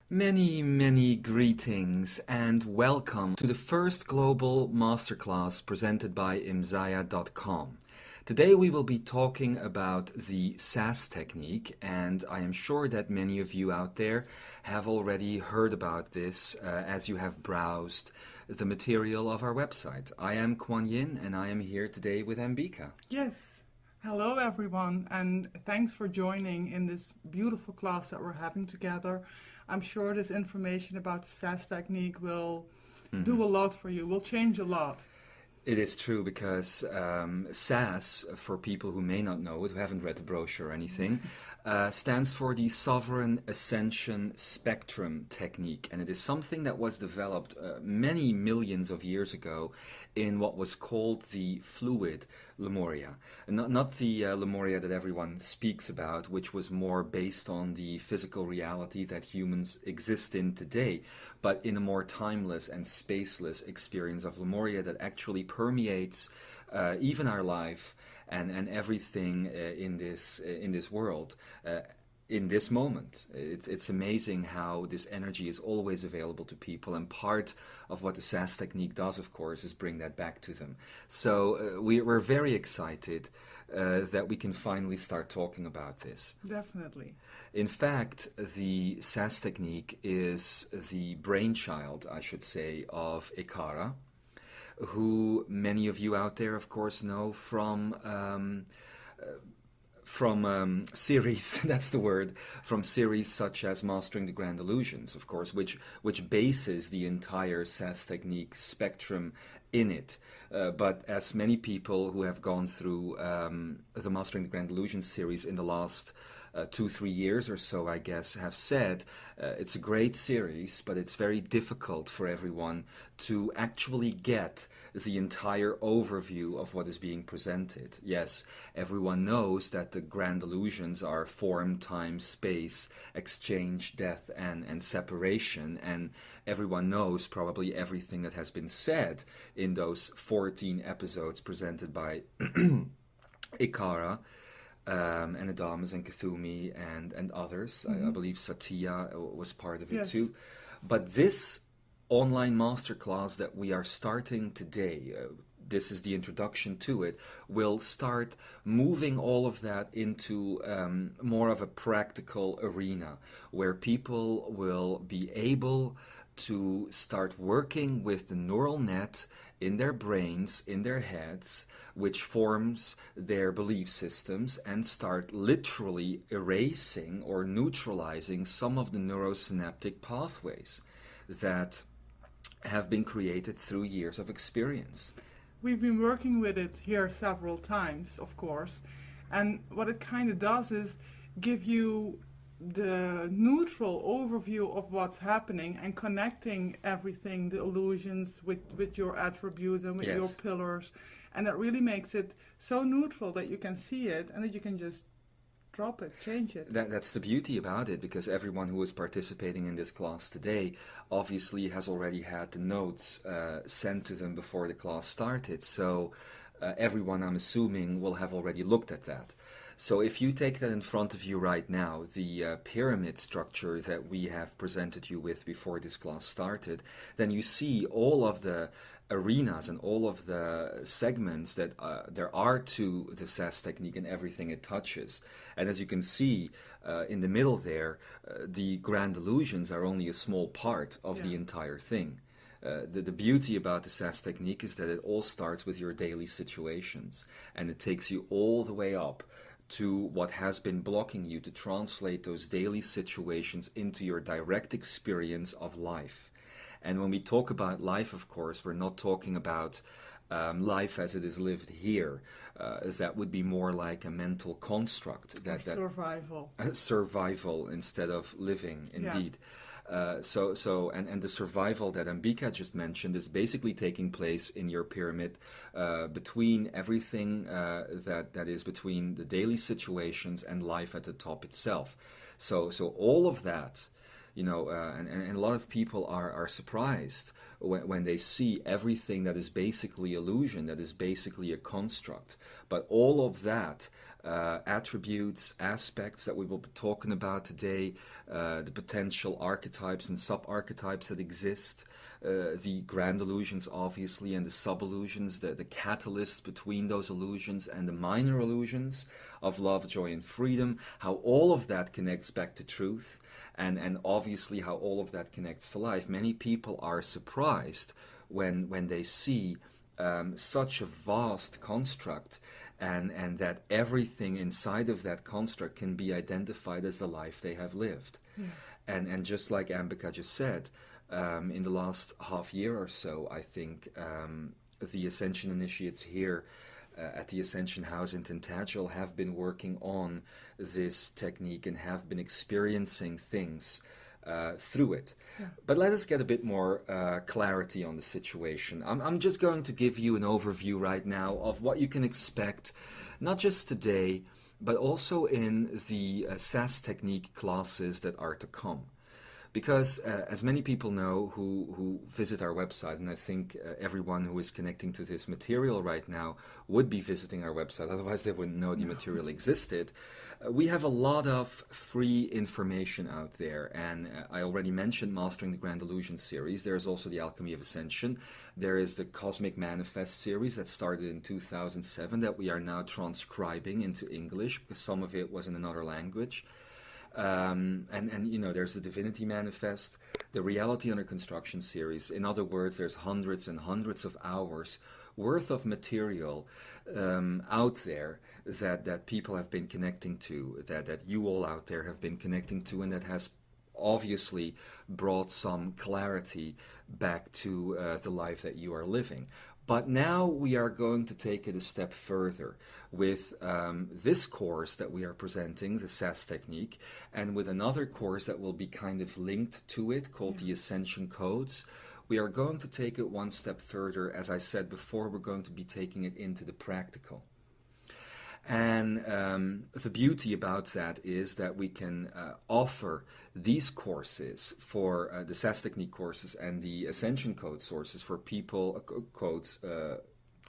Many, many greetings and welcome to the first global masterclass presented by Imzaia.com. Today we will be talking about the SAS technique, and I am sure that many of you out there have already heard about this as you have browsed the material of our website. I am Kwan Yin and I am here today with Ambika. Yes. Hello everyone, and thanks for joining in this beautiful class that we're having together. I'm sure this information about the SAS technique will do a lot for you, will change a lot. It is true because SAS, for people who may not know it, who haven't read the brochure or anything, stands for the Sovereign Ascension Spectrum technique. And it is something that was developed many millions of years ago in what was called the fluid Lemuria. Not the Lemuria that everyone speaks about, which was more based on the physical reality that humans exist in today, but in a more timeless and spaceless experience of Lemuria that actually permeates even our life and everything in this world. In this moment, it's amazing how this energy is always available to people, and part of what the SAS technique does, of course, is bring that back to them. So we're very excited that we can finally start talking about this. Definitely. In fact, the SAS technique is the brainchild, I should say, of Ikara, who many of you out there, of course, know from series, that's the word, from series such as Mastering the Grand Illusions, of course, which bases the entire SAS technique spectrum in it. But as many people who have gone through the Mastering the Grand Illusions series in the last 2-3 years or so, I guess, have said, it's a great series, but it's very difficult for everyone to actually get the entire overview of what is being presented. Yes, everyone knows that the grand illusions are form, time, space, exchange, death, and separation, and everyone knows probably everything that has been said in those 14 episodes presented by Ikara, and Adamas and Kathumi and others. I believe Satya was part of it too. But this online masterclass that we are starting today, this is the introduction to it, will start moving all of that into more of a practical arena where people will be able to start working with the neural net in their brains, in their heads, which forms their belief systems, and start literally erasing or neutralizing some of the neurosynaptic pathways that have been created through years of experience. We've been working with it here several times, of course, and what it kind of does is give you the neutral overview of what's happening and connecting everything, the illusions, with your attributes and with your pillars, and that really makes it so neutral that you can see it and that you can just drop it, change it. That's the beauty about it, because everyone who is participating in this class today obviously has already had the notes sent to them before the class started, so everyone, I'm assuming, will have already looked at that. So if you take that in front of you right now, the pyramid structure that we have presented you with before this class started, then you see all of the arenas and all of the segments that there are to the SAS technique and everything it touches. And as you can see in the middle there, the grand illusions are only a small part of the entire thing. The beauty about the SAS technique is that it all starts with your daily situations, and it takes you all the way up to what has been blocking you to translate those daily situations into your direct experience of life. And when we talk about life, of course, we're not talking about life as it is lived here. That would be more like a mental construct. Survival. Survival instead of living, indeed. And the survival that Ambika just mentioned is basically taking place in your pyramid between everything that is between the daily situations and life at the top itself. So all of that and a lot of people are surprised when they see everything that is basically illusion, that is basically a construct. But all of that, attributes, aspects that we will be talking about today, the potential archetypes and sub-archetypes that exist, the grand illusions, obviously, and the sub-illusions, the catalysts between those illusions and the minor illusions of love, joy, and freedom, how all of that connects back to truth, and obviously how all of that connects to life. Many people are surprised when they see such a vast construct, and that everything inside of that construct can be identified as the life they have lived. Yeah. And just like Ambika just said, in the last half year or so, I think the Ascension Initiates here at the Ascension House in Tintagel have been working on this technique and have been experiencing things through it. Yeah. But let us get a bit more clarity on the situation. I'm just going to give you an overview right now of what you can expect, not just today, but also in the SAS technique classes that are to come. Because as many people know who visit our website, and I think everyone who is connecting to this material right now would be visiting our website, otherwise they wouldn't know the material existed. We have a lot of free information out there, and I already mentioned Mastering the Grand Illusion series. There's also the Alchemy of Ascension. There is the Cosmic Manifest series that started in 2007 that we are now transcribing into English because some of it was in another language. And there's the Divinity Manifest, the Reality Under Construction series. In other words, there's hundreds and hundreds of hours worth of material out there that people have been connecting to, that you all out there have been connecting to, and that has obviously brought some clarity back to the life that you are living. But now we are going to take it a step further with this course that we are presenting, the SAS technique, and with another course that will be kind of linked to it called the Ascension Codes. We are going to take it one step further. As I said before, we're going to be taking it into the practical. And the beauty about that is that we can offer these courses for the SAS technique courses and the Ascension Code sources for people,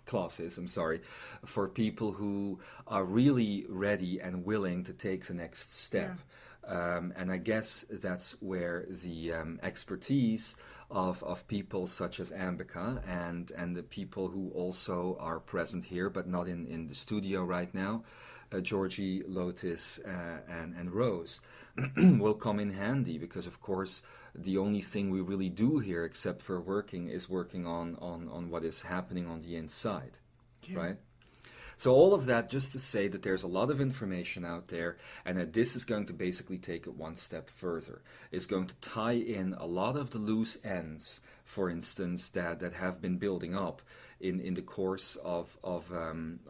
classes, for people who are really ready and willing to take the next step. And I guess that's where the expertise of people such as Ambika and the people who also are present here, but not in the studio right now, Georgie, Lotus, and Rose, will come in handy, because of course the only thing we really do here, except for working, is working on what is happening on the inside, right? So all of that just to say that there's a lot of information out there, and that this is going to basically take it one step further. It's going to tie in a lot of the loose ends, for instance, that have been building up in the course of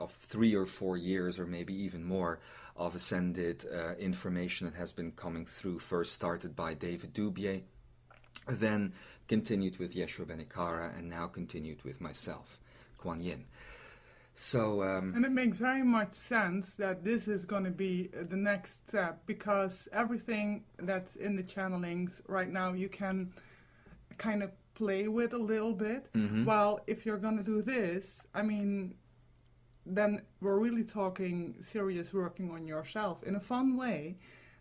3 or 4 years, or maybe even more, of ascended information that has been coming through. First started by David Dubier, then continued with Yeshua Benikara, and now continued with myself, Kwan Yin. So, and it makes very much sense that this is going to be the next step, because everything that's in the channelings right now you can kind of play with a little bit. While if you're going to do this, I mean, then we're really talking serious working on yourself in a fun way.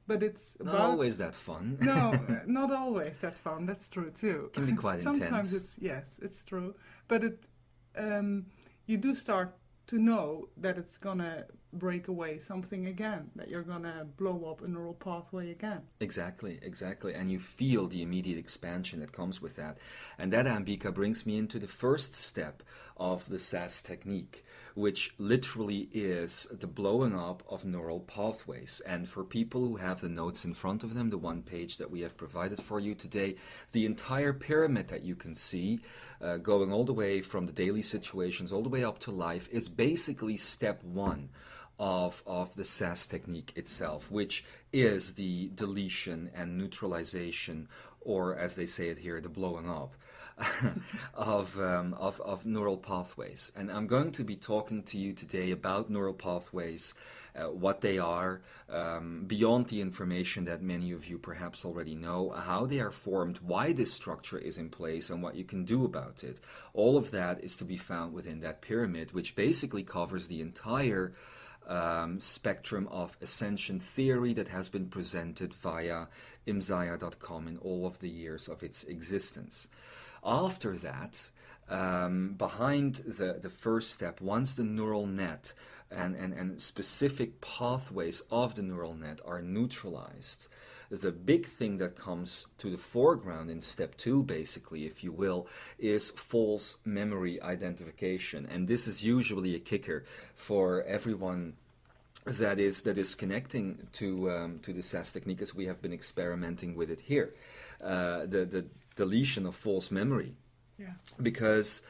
But it's about... Not always that fun. No, not always that fun. That's true too. It can be quite Sometimes intense. It's true. But you do start to know that it's going to break away something again, that you're going to blow up a neural pathway again. Exactly. And you feel the immediate expansion that comes with that. And that, Ambika, brings me into the first step of the SAS technique, which literally is the blowing up of neural pathways. And for people who have the notes in front of them, the one page that we have provided for you today, the entire pyramid that you can see, going all the way from the daily situations all the way up to life, is basically step one of the SAS technique itself, which is the deletion and neutralization or as they say it here, the blowing up of neural pathways. And I'm going to be talking to you today about neural pathways, what they are, beyond the information that many of you perhaps already know, how they are formed, why this structure is in place, and what you can do about it. All of that is to be found within that pyramid, which basically covers the entire spectrum of ascension theory that has been presented via Imzaia.com in all of the years of its existence. After that, behind the first step, once the neural net and specific pathways of the neural net are neutralized, the big thing that comes to the foreground in step 2, basically, if you will, is false memory identification. And this is usually a kicker for everyone that is connecting to the SAS technique, as we have been experimenting with it here. The deletion of false memory. Yeah. Because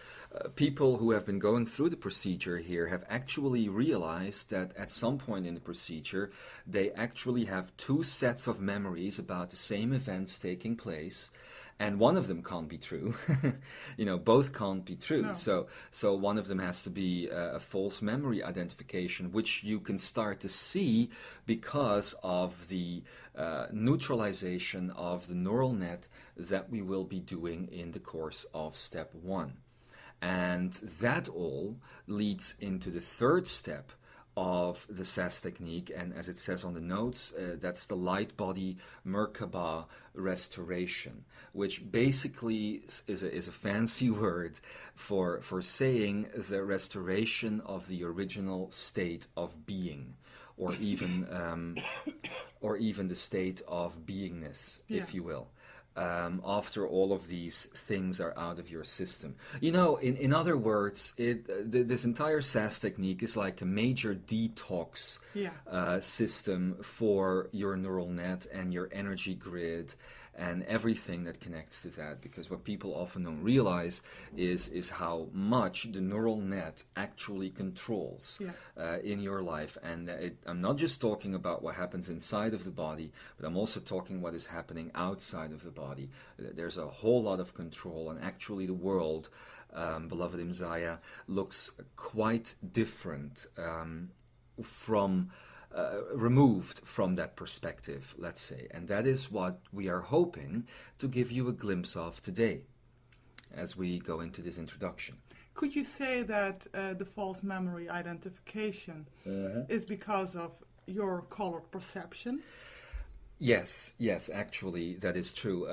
people who have been going through the procedure here have actually realized that at some point in the procedure, they actually have 2 sets of memories about the same events taking place, and one of them can't be true. Both can't be true. No. So one of them has to be a false memory identification, which you can start to see because of the neutralization of the neural net that we will be doing in the course of step 1. And that all leads into the third step of the SAS technique, and as it says on the notes, that's the light body Merkaba restoration, which basically is a fancy word for saying the restoration of the original state of being, or even the state of beingness, if you will. After all of these things are out of your system. In other words, this entire SAS technique is like a major detox system for your neural net and your energy grid and everything that connects to that. Because what people often don't realize is how much the neural net actually controls in your life. And I'm not just talking about what happens inside of the body, but I'm also talking what is happening outside of the body. There's a whole lot of control, and actually the world, beloved Imzaia, looks quite different from removed from that perspective, let's say. And that is what we are hoping to give you a glimpse of today as we go into this introduction. Could you say that the false memory identification is because of your colored perception? Yes, actually, that is true.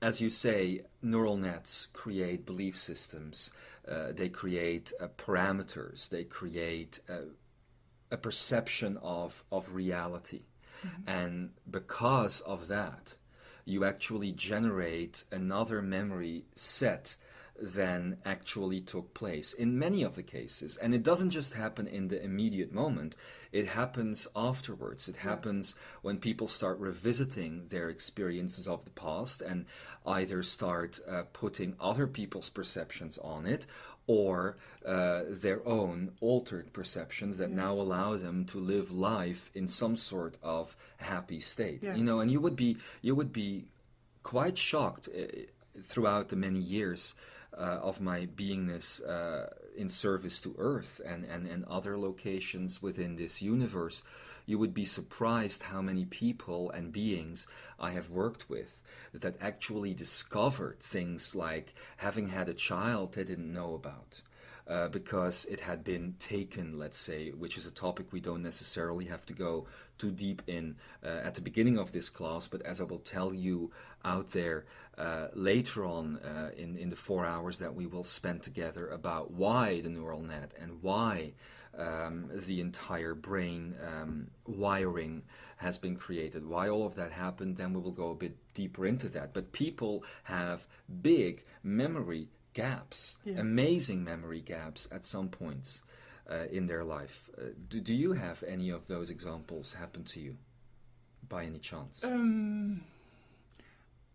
As you say, neural nets create belief systems. They create parameters. They create a perception of reality. Mm-hmm. And because of that, you actually generate another memory set than actually took place in many of the cases. And it doesn't just happen in the immediate moment, it happens afterwards. It happens when people start revisiting their experiences of the past and either start putting other people's perceptions on it, or their own altered perceptions that now allow them to live life in some sort of happy state. Yes. And you would be quite shocked throughout the many years of my beingness in service to Earth and other locations within this universe. You would be surprised how many people and beings I have worked with that actually discovered things like having had a child they didn't know about. Because it had been taken, let's say, which is a topic we don't necessarily have to go too deep in at the beginning of this class, but as I will tell you out there later on in the 4 hours that we will spend together about why the neural net and why the entire brain wiring has been created, why all of that happened, then we will go a bit deeper into that. But people have big memory gaps, amazing memory gaps at some points in their life. Do you have any of those examples happen to you by any chance?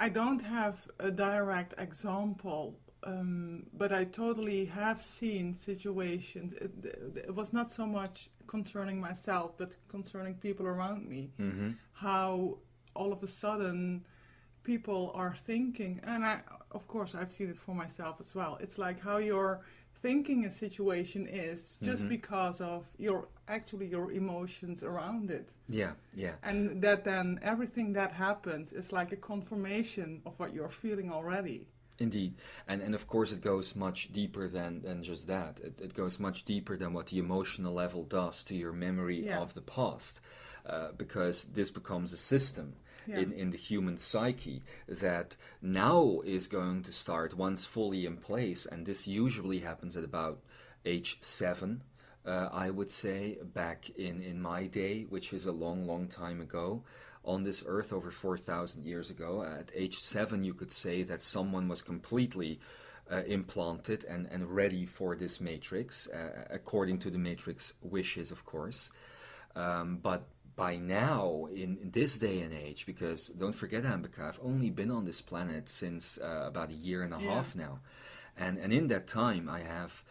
I don't have a direct example, but I totally have seen situations. It was not so much concerning myself, but concerning people around me. Mm-hmm. How all of a sudden people are thinking, and of course I've seen it for myself as well. It's like how you're thinking a situation is just because of your emotions around it. Yeah, yeah. And that then everything that happens is like a confirmation of what you're feeling already. Indeed. And of course it goes much deeper than just that. It goes much deeper than what the emotional level does to your memory of the past. Because this becomes a system in the human psyche that now is going to start once fully in place, and this usually happens at about age 7, I would say, back in my day, which is a long time ago on this earth, over 4,000 years ago. At age 7 you could say that someone was completely implanted and ready for this matrix, according to the matrix wishes, of course. But by now, in this day and age, because don't forget, Ambika, I've only been on this planet since about a year and a half now. And in that time, I have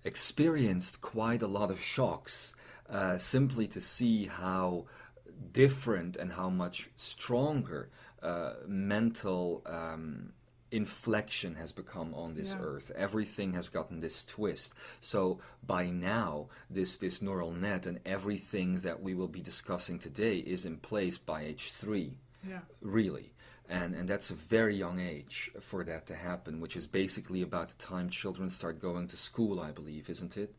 experienced quite a lot of shocks, simply to see how different and how much stronger mental inflection has become on this earth. Everything has gotten this twist. So by now, this neural net and everything that we will be discussing today is in place by age 3, really. And that's a very young age for that to happen, which is basically about the time children start going to school, I believe, isn't it?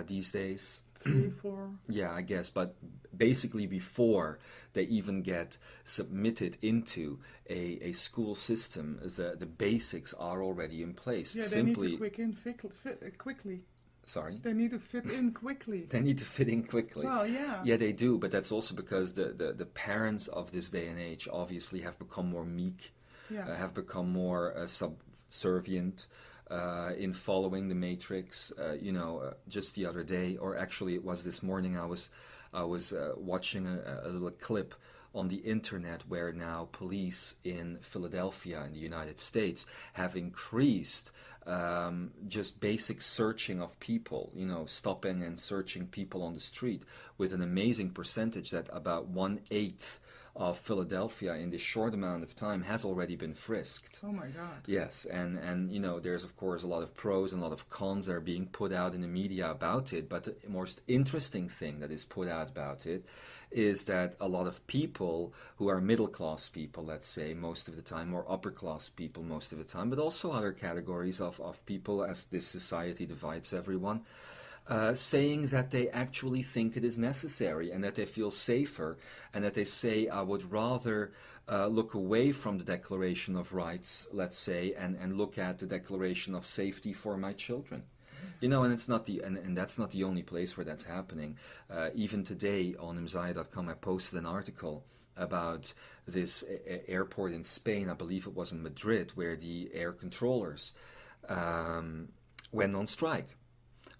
These days. 3, 4. Yeah, I guess, but basically before they even get submitted into a school system, the basics are already in place. Yeah, they need to fit quickly. Sorry? They need to fit in quickly. They need to fit in quickly. Well, yeah. Yeah, they do, but that's also because the parents of this day and age obviously have become more meek, have become more subservient, in following the matrix. Just the other day, or actually it was this morning, I was watching a little clip on the internet where now police in Philadelphia in the United States have increased just basic searching of people, stopping and searching people on the street with an amazing percentage that about 1/8 of Philadelphia in this short amount of time has already been frisked. Oh my God. Yes, and there's of course a lot of pros and a lot of cons that are being put out in the media about it, but the most interesting thing that is put out about it is that a lot of people who are middle class people, let's say, most of the time, or upper class people most of the time, but also other categories of people, as this society divides everyone, saying that they actually think it is necessary and that they feel safer, and that they say, I would rather look away from the Declaration of Rights, let's say, and look at the Declaration of Safety for my children. And it's not and that's not the only place where that's happening. Even today on Imzaia.com, I posted an article about this airport in Spain, I believe it was in Madrid, where the air controllers went on strike.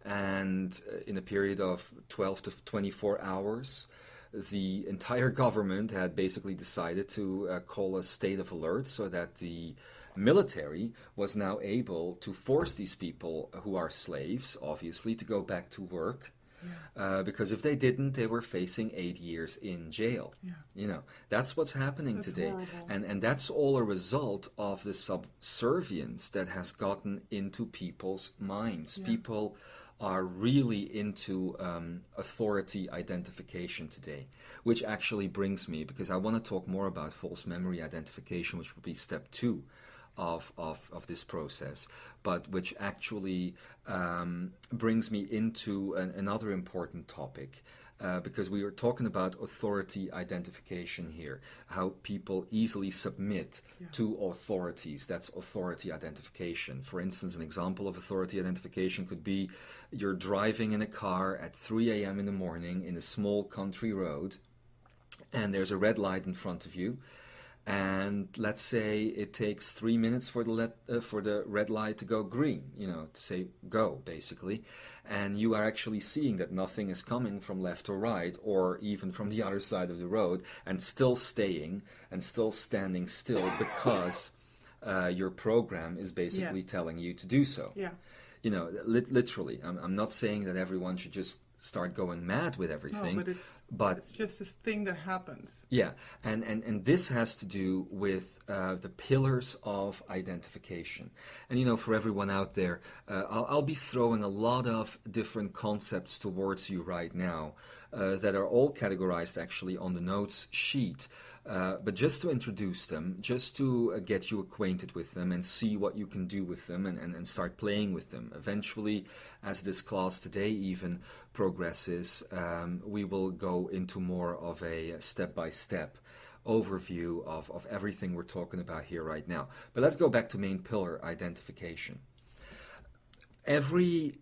And in a period of 12 to 24 hours, the entire government had basically decided to call a state of alert, so that the military was now able to force these people who are slaves, obviously, to go back to work. Because if they didn't, they were facing 8 years in jail. That's what's happening today. Horrible. And that's all a result of the subservience that has gotten into people's minds. People are really into authority identification today, which actually brings me, because I want to talk more about false memory identification, which would be step 2 of this process, but which actually brings me into another important topic, because we were talking about authority identification here, how people easily submit to authorities. That's authority identification. For instance, an example of authority identification could be you're driving in a car at 3 a.m. in the morning in a small country road, and there's a red light in front of you. And let's say it takes 3 minutes for the red light to go green, to say go, basically. And you are actually seeing that nothing is coming from left or right, or even from the other side of the road, and still staying and still standing still because your program is basically telling you to do so. Literally. I'm not saying that everyone should just start going mad with everything. No, but it's just this thing that happens. Yeah, and this has to do with the pillars of identification. And you know, for everyone out there, I'll be throwing a lot of different concepts towards you right now that are all categorized actually on the notes sheet. But just to introduce them, just to get you acquainted with them and see what you can do with them and start playing with them. Eventually, as this class today even progresses, we will go into more of a step-by-step overview of everything we're talking about here right now. But let's go back to main pillar identification. Every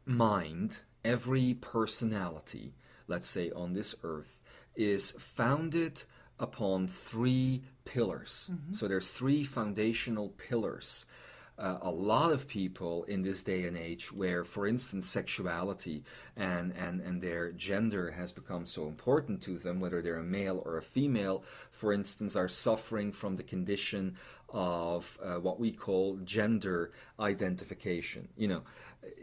mind, every personality, let's say on this earth, is founded upon three pillars. So there's three foundational pillars. A lot of people in this day and age where, for instance, sexuality and their gender has become so important to them, whether they're a male or a female, for instance, are suffering from the condition of what we call gender identification. You know,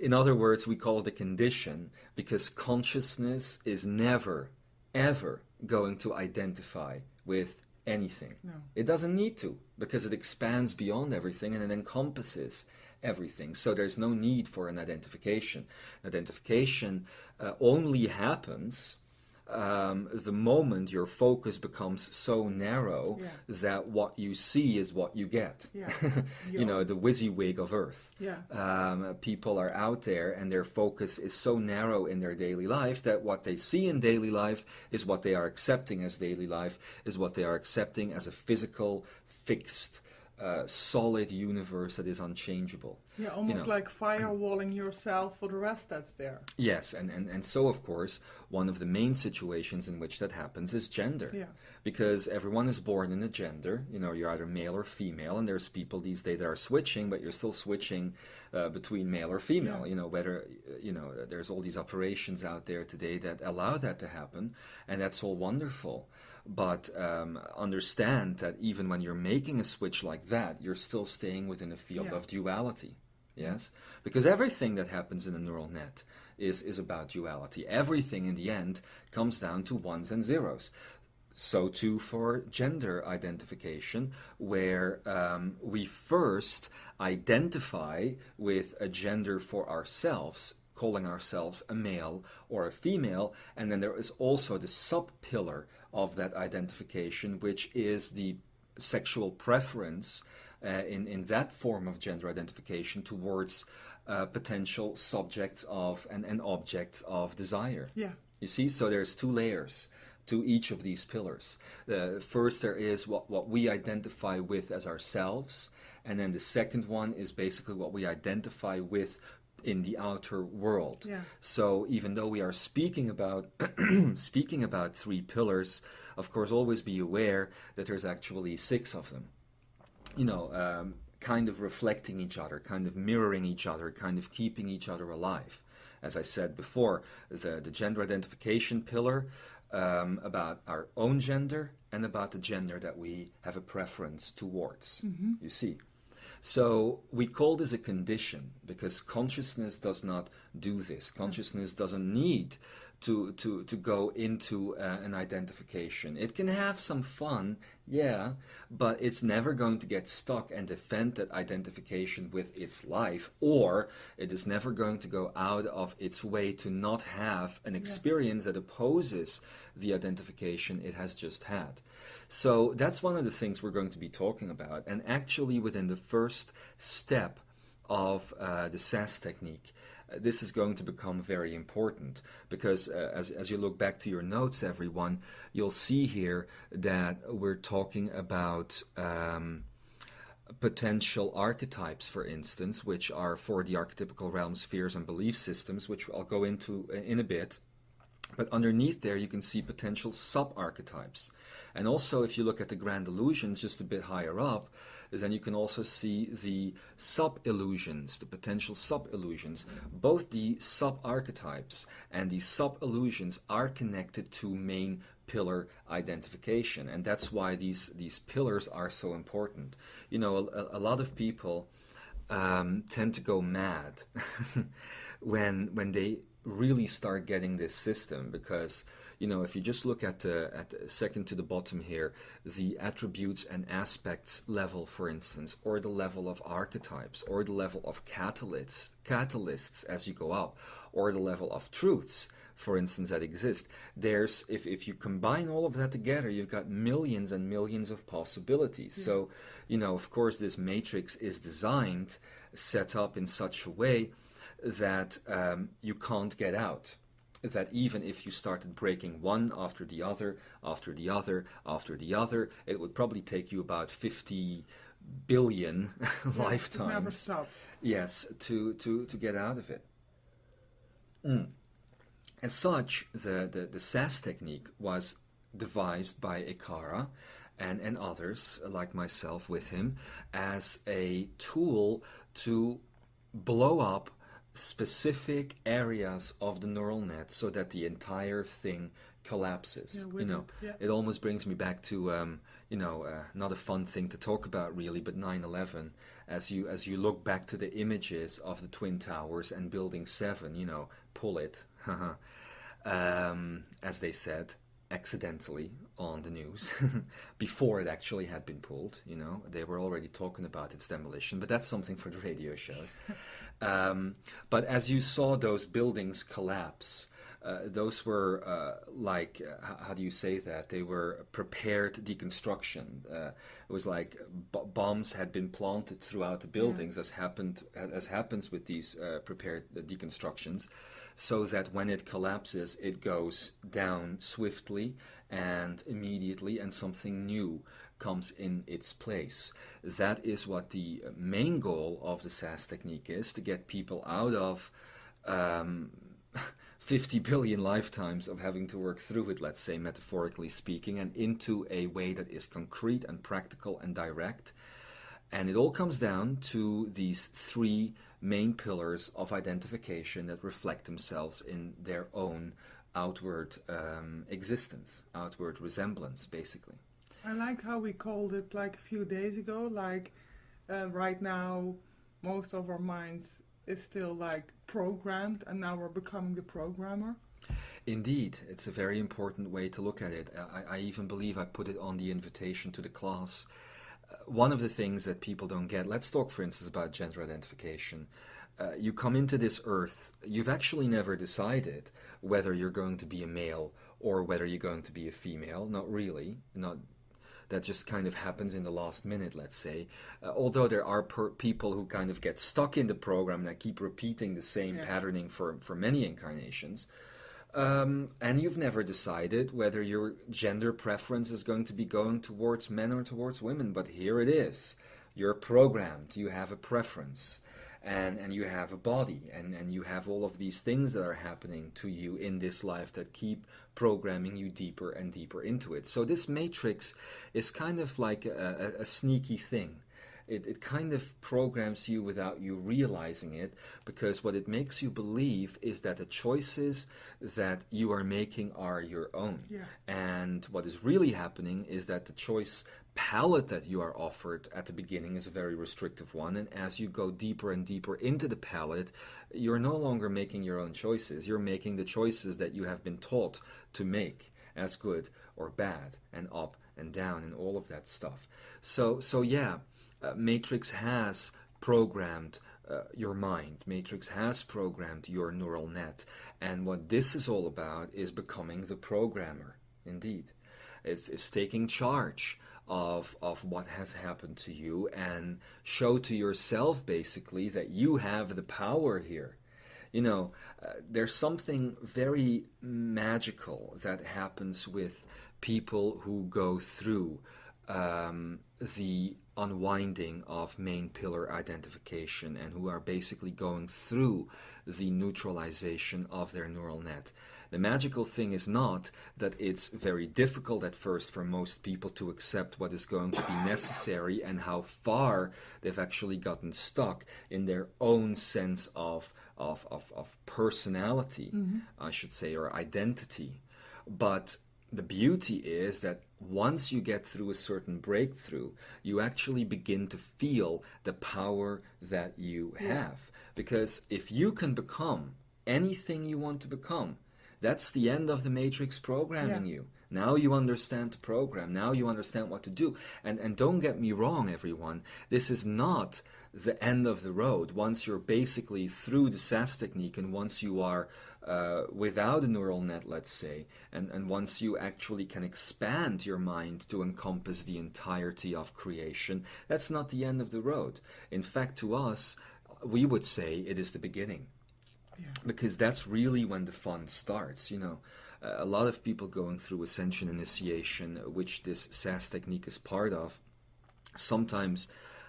in other words, we call it a condition because consciousness is never, ever going to identify with anything. No. It doesn't need to, because it expands beyond everything and it encompasses everything. So there's no need for an identification. Identification only happens the moment your focus becomes so narrow that what you see is what you get. You know, the WYSIWYG of Earth. People are out there and their focus is so narrow in their daily life that what they see in daily life is what they are accepting as daily life, is what they are accepting as a physical, fixed, solid universe that is unchangeable. Yeah, almost like firewalling yourself for the rest that's there. Yes, and so, of course, one of the main situations in which that happens is gender. Because everyone is born in a gender. You know, you're either male or female, and there's people these days that are switching, but you're still switching between male or female. You know, whether, you know, there's all these operations out there today that allow that to happen, and that's all wonderful. But understand that even when you're making a switch like that, you're still staying within a field of duality. Yes? Because everything that happens in a neural net is about duality. Everything in the end comes down to ones and zeros. So too for gender identification, where we first identify with a gender for ourselves, calling ourselves a male or a female, and then there is also the sub-pillar of that identification, which is the sexual preference in that form of gender identification towards potential subjects of and objects of desire. You see, so there's two layers to each of these pillars. First, there is what we identify with as ourselves, and then the second one is basically what we identify with in the outer world. So even though we are speaking about speaking about three pillars, of course, always be aware that there's actually 6 of them. You know, kind of reflecting each other, kind of mirroring each other, kind of keeping each other alive. As I said before, the gender identification pillar about our own gender and about the gender that we have a preference towards. You see. So we call this a condition because consciousness does not do this. Consciousness doesn't need to go into an identification. It can have some fun, yeah, but it's never going to get stuck and defend that identification with its life, or it is never going to go out of its way to not have an experience that opposes the identification it has just had. So that's one of the things we're going to be talking about, and actually within the first step of the SAS technique, this is going to become very important because as you look back to your notes, everyone, you'll see here that we're talking about potential archetypes, for instance, which are for the archetypical realm, spheres, and belief systems, which I'll go into in a bit. But underneath there, you can see potential sub-archetypes. And also, if you look at the grand illusions just a bit higher up, then you can also see the sub-illusions, the potential sub-illusions. Both the sub-archetypes and the sub-illusions are connected to main pillar identification. And that's why these pillars are so important. You know, a lot of people tend to go mad when they really start getting this system, because if you just look at the second to the bottom here, the attributes and aspects level, for instance, or the level of archetypes, or the level of catalysts as you go up, or the level of truths, for instance, that exist. There's if you combine all of that together, you've got millions and millions of possibilities. Yeah. So of course, this matrix is designed, set up in such a way that you can't get out. That even if you started breaking one after the other, after the other, after the other, it would probably take you about 50 billion lifetimes. It never stops. Yes, to get out of it. As such, the SAS technique was devised by Ekara and others like myself with him as a tool to blow up specific areas of the neural net so that the entire thing collapses. It almost brings me back to not a fun thing to talk about really, but 9/11. As you look back to the images of the Twin Towers and Building 7, pull it, as they said accidentally on the news before it actually had been pulled. They were already talking about its demolition, but that's something for the radio shows. But as you saw those buildings collapse, those were how do you say that? They were prepared deconstruction. It was like bombs had been planted throughout the buildings, as happens with these prepared deconstructions, so that when it collapses, it goes down swiftly and immediately, and something new comes in its place. That is what the main goal of the SAS technique is, to get people out of 50 billion lifetimes of having to work through it, let's say, metaphorically speaking, and into a way that is concrete and practical and direct. And it all comes down to these three main pillars of identification that reflect themselves in their own outward existence, outward resemblance, basically. I like how we called it like a few days ago, right now most of our minds is still programmed, and now we're becoming the programmer. Indeed, it's a very important way to look at it. I even believe I put it on the invitation to the class. One of the things that people don't get, let's talk for instance about gender identification. You come into this earth, you've actually never decided whether you're going to be a male or whether you're going to be a female. Not really. That just kind of happens in the last minute, let's say. Although there are people who kind of get stuck in the program that keep repeating the same patterning for many incarnations. And you've never decided whether your gender preference is going to be going towards men or towards women, but here it is. You're programmed, you have a preference, and you have a body, and you have all of these things that are happening to you in this life that keep programming you deeper and deeper into it. So this matrix is kind of like a sneaky thing. It kind of programs you without you realizing it, because what it makes you believe is that the choices that you are making are your own. Yeah. And what is really happening is that the choice palette that you are offered at the beginning is a very restrictive one, and as you go deeper and deeper into the palette, you're no longer making your own choices. You're making the choices that you have been taught to make, as good or bad, and up and down, and all of that stuff. So yeah. Matrix has programmed your mind. Matrix has programmed your neural net. And what this is all about is becoming the programmer, indeed. It's taking charge of what has happened to you and show to yourself, basically, that you have the power here. There's something very magical that happens with people who go through the unwinding of main pillar identification and who are basically going through the neutralization of their neural net. The magical thing is not that it's very difficult at first for most people to accept what is going to be necessary and how far they've actually gotten stuck in their own sense of personality, I should say, or identity. But the beauty is that once you get through a certain breakthrough, you actually begin to feel the power that you have. Because if you can become anything you want to become. That's the end of the matrix programming Yeah. you. Now you understand the program. Now you understand what to do. And don't get me wrong, everyone. This is not the end of the road. Once you're basically through the SAS technique, and once you are without a neural net, let's say, and once you actually can expand your mind to encompass the entirety of creation, that's not the end of the road. In fact, to us, we would say it is the beginning. Yeah. Because that's really when the fun starts, you know. A lot of people going through ascension initiation, which this SAS technique is part of, sometimes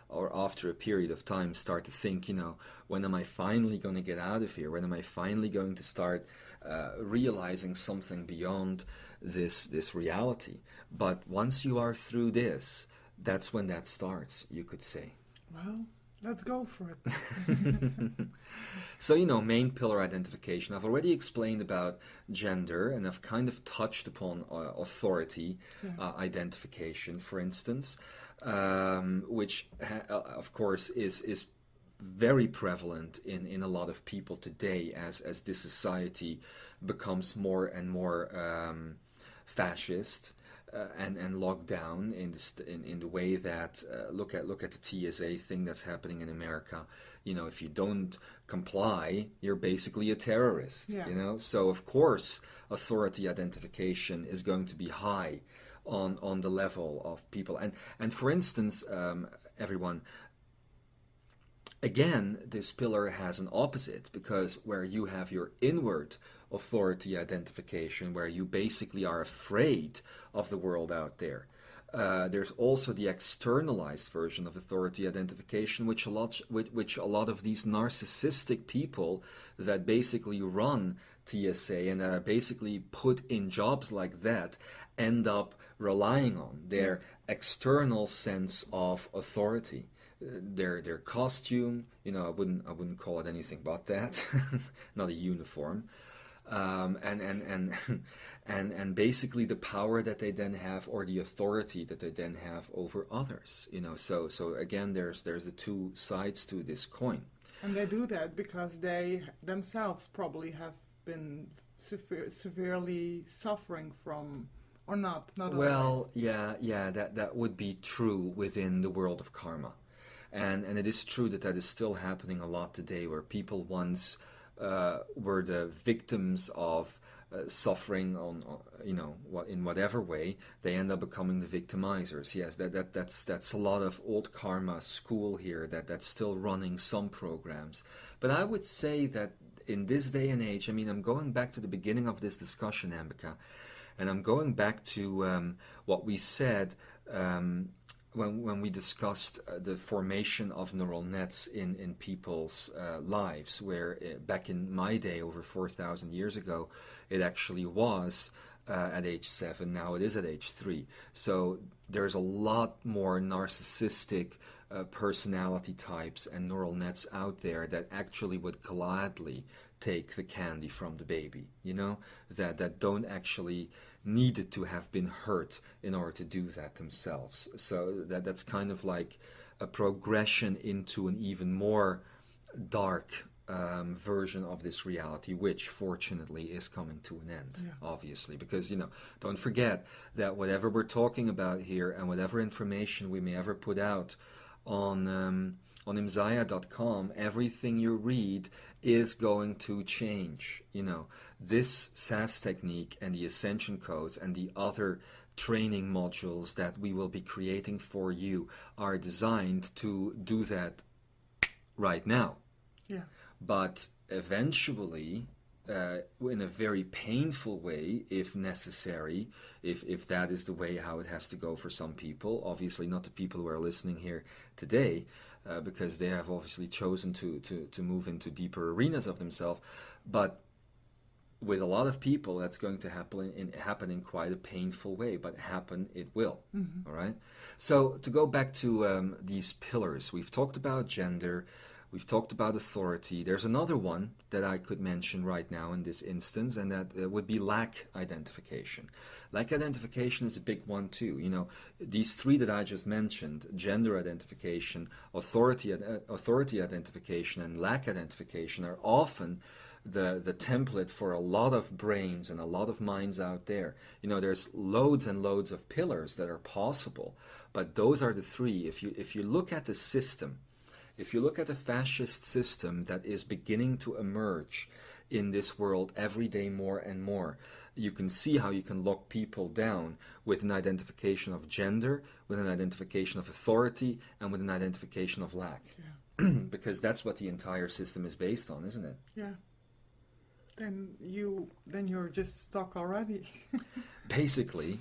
or after a period of time start to think, you know, when am I finally going to get out of here? When am I finally going to start realizing something beyond this reality? But once you are through this, that's when that starts, you could say. Well, let's go for it. So, you know, main pillar identification. I've already explained about gender, and I've kind of touched upon authority identification, for instance, which, of course, is very prevalent in a lot of people today as this society becomes more and more fascist. And locked down in the way that look at the TSA thing that's happening in America. You know, if you don't comply, you're basically a terrorist. Yeah. You know, so of course authority identification is going to be high on the level of people. And for instance, everyone. Again, this pillar has an opposite, because where you have your inward authority identification, where you basically are afraid of the world out there, there's also the externalized version of authority identification, which a lot of these narcissistic people that basically run TSA and that are basically put in jobs like that end up relying on their external sense of authority. Their costume, you know, I wouldn't call it anything but that, not a uniform, and basically the power that they then have, or the authority that they then have over others, you know. So again, there's the two sides to this coin. And they do that because they themselves probably have been severely suffering from, or not Well, yeah, that would be true within the world of karma. And it is true that is still happening a lot today, where people once were the victims of suffering on you know, in whatever way, they end up becoming the victimizers. Yes, that's a lot of old karma school here that's still running some programs. But I would say that in this day and age, I mean, I'm going back to the beginning of this discussion, Ambika, and I'm going back to what we said. When we discussed the formation of neural nets in people's lives, where back in my day, over 4,000 years ago, it actually was at age 7, now it is at age 3. So there's a lot more narcissistic personality types and neural nets out there that actually would gladly take the candy from the baby, you know, that don't actually needed to have been hurt in order to do that themselves. So that's kind of like a progression into an even more dark version of this reality, which fortunately is coming to an end, obviously, because, you know, don't forget that whatever we're talking about here and whatever information we may ever put out on Imzaia.com, everything you read is going to change. You know, this SAS technique and the ascension codes and the other training modules that we will be creating for you are designed to do that right now. Yeah. But eventually, in a very painful way, if necessary, if that is the way how it has to go for some people, obviously not the people who are listening here today, because they have obviously chosen to move into deeper arenas of themselves, but with a lot of people, that's going to happen in quite a painful way, but happen it will. Mm-hmm. All right? So to go back to these pillars, we've talked about gender, we've talked about authority. There's another one that I could mention right now in this instance, and that would be lack identification. Lack identification is a big one too. You know, these three that I just mentioned, gender identification, authority identification, and lack identification, are often the template for a lot of brains and a lot of minds out there. You know, there's loads and loads of pillars that are possible, but those are the three. If you look at the system, if you look at the fascist system that is beginning to emerge in this world every day more and more, you can see how you can lock people down with an identification of gender, with an identification of authority, and with an identification of lack. Yeah. Because that's what the entire system is based on, isn't it? Yeah. Then you're just stuck already. Basically,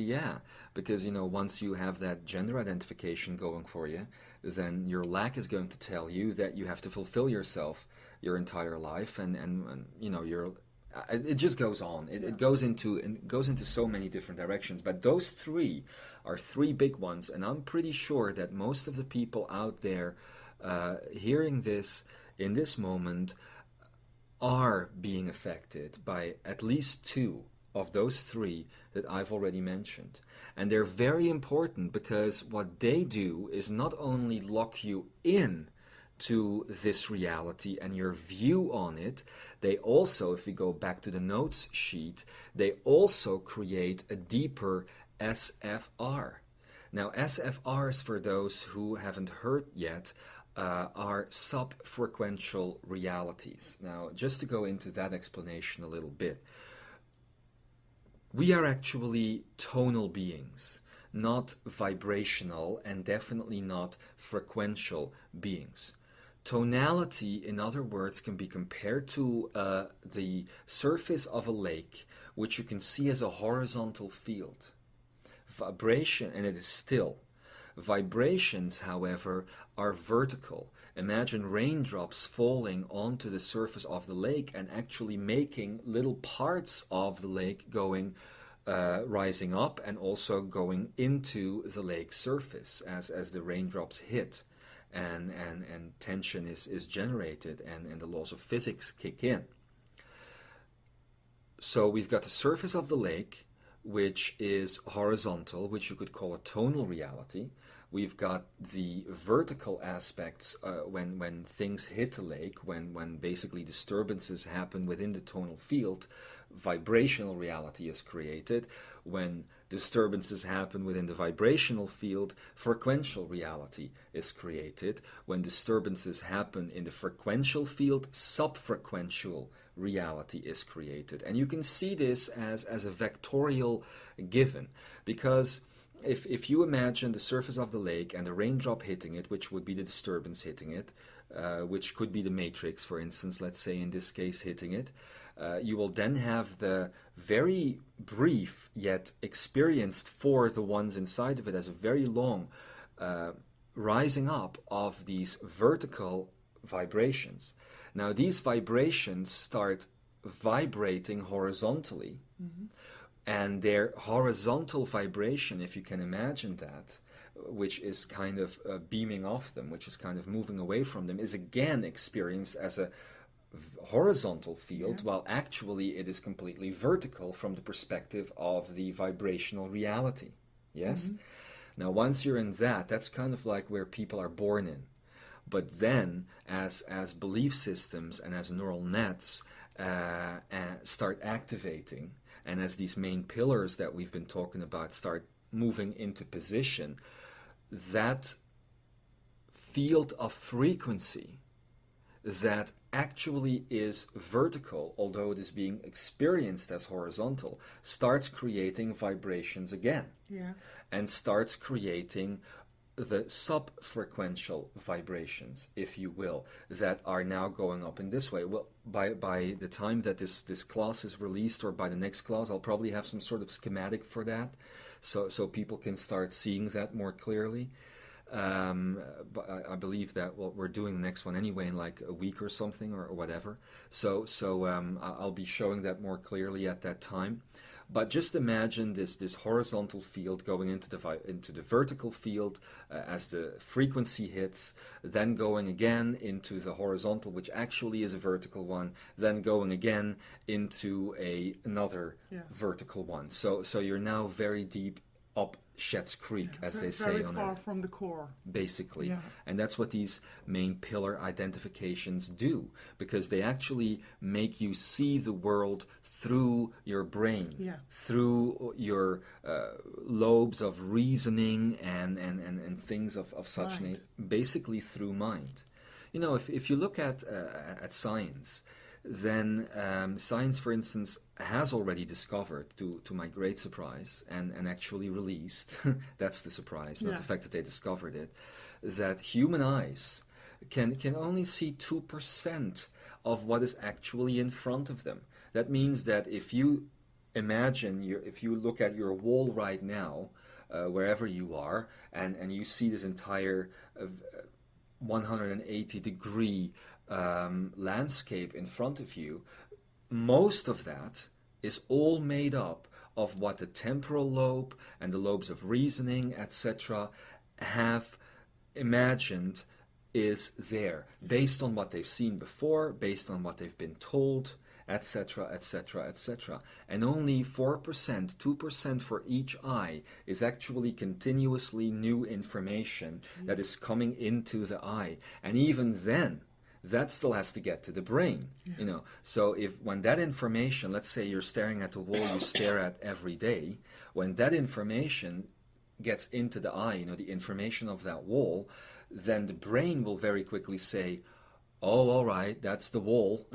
yeah. Because, you know, once you have that gender identification going for you, then your lack is going to tell you that you have to fulfill yourself your entire life, and you know, it just goes on. It goes into so many different directions. But those three are three big ones, and I'm pretty sure that most of the people out there hearing this in this moment are being affected by at least two of those three that I've already mentioned. And they're very important because what they do is not only lock you in to this reality and your view on it, they also, if we go back to the notes sheet, they also create a deeper SFR. Now, SFRs, for those who haven't heard yet, are sub-frequential realities. Now, just to go into that explanation a little bit, we are actually tonal beings, not vibrational and definitely not frequential beings. Tonality, in other words, can be compared to the surface of a lake, which you can see as a horizontal field. Vibration, and it is still. Vibrations, however, are vertical. Imagine raindrops falling onto the surface of the lake and actually making little parts of the lake going, rising up and also going into the lake surface as the raindrops hit and tension is generated and the laws of physics kick in. So we've got the surface of the lake, which is horizontal, which you could call a tonal reality. We've got the vertical aspects when things hit a lake, when basically disturbances happen within the tonal field, vibrational reality is created. When disturbances happen within the vibrational field, frequential reality is created. When disturbances happen in the frequential field, sub-frequential reality is created. And you can see this as a vectorial given, because if you imagine the surface of the lake and the raindrop hitting it, which would be the disturbance hitting it, which could be the matrix, for instance, let's say in this case hitting it, you will then have the very brief yet experienced for the ones inside of it as a very long rising up of these vertical vibrations. Now these vibrations start vibrating horizontally. Mm-hmm. And their horizontal vibration, if you can imagine that, which is kind of beaming off them, which is kind of moving away from them, is again experienced as a horizontal field, while actually it is completely vertical from the perspective of the vibrational reality. Yes? Mm-hmm. Now, once you're in that, that's kind of like where people are born in. But then, as belief systems and as neural nets start activating, and as these main pillars that we've been talking about start moving into position, that field of frequency that actually is vertical, although it is being experienced as horizontal, starts creating vibrations again. Yeah. And starts creating the sub-frequential vibrations, if you will, that are now going up in this way. Well, by the time that this class is released, or by the next class, I'll probably have some sort of schematic for that, so people can start seeing that more clearly. But I believe that we're doing the next one anyway in like a week or something or whatever. So I'll be showing that more clearly at that time. But just imagine this horizontal field going into the vertical field as the frequency hits, then going again into the horizontal, which actually is a vertical one, then going again into another vertical one. So you're now very deep up Schitt's Creek, as they Very say on far Earth, from the core. basically. Yeah. And that's what these main pillar identifications do, because they actually make you see the world through your brain, through your lobes of reasoning and things of such basically through mind. You know, if you look at science, then science, for instance, has already discovered, to my great surprise, and actually released, that's the surprise, not the fact that they discovered it, that human eyes can only see 2% of what is actually in front of them. That means that if you imagine, if you look at your wall right now, wherever you are, and you see this entire 180-degree landscape in front of you, most of that is all made up of what the temporal lobe and the lobes of reasoning, etc., have imagined is there, based on what they've seen before, based on what they've been told, etc., etc., etc. And only 4%, 2% for each eye is actually continuously new information that is coming into the eye. And even then, that still has to get to the brain, you know. So when that information, let's say you're staring at the wall you stare at every day, when that information gets into the eye, you know, the information of that wall, then the brain will very quickly say, oh, all right, that's the wall.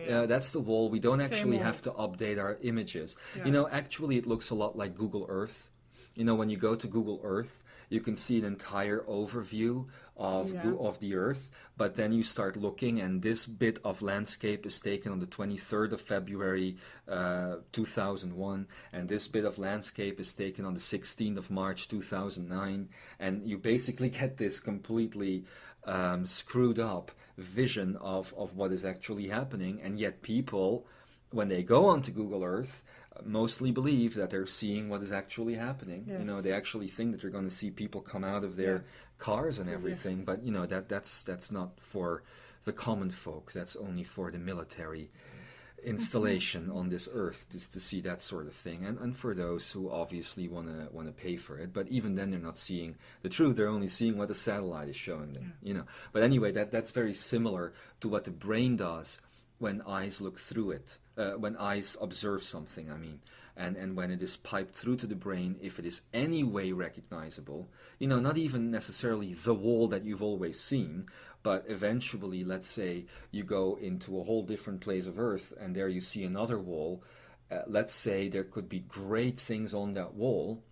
That's the wall. We don't actually have to update our images. You know, actually it looks a lot like Google Earth. You know, when you go to Google Earth, you can see an entire overview of the Earth, but then you start looking, and this bit of landscape is taken on the 23rd of February 2001, and this bit of landscape is taken on the 16th of March 2009, and you basically get this completely screwed up vision of what is actually happening. And yet people, when they go onto Google Earth, mostly believe that they're seeing what is actually happening. You know, they actually think that they're going to see people come out of their cars and everything, but you know, that's not for the common folk. That's only for the military installation on this earth, just to see that sort of thing, and for those who obviously want to pay for it. But even then, they're not seeing the truth. They're only seeing what the satellite is showing them. You know. But anyway, that's very similar to what the brain does when eyes look through it, when eyes observe something, I mean, and when it is piped through to the brain, if it is any way recognizable, you know, not even necessarily the wall that you've always seen, but eventually, let's say, you go into a whole different place of Earth, and there you see another wall. Let's say there could be great things on that wall,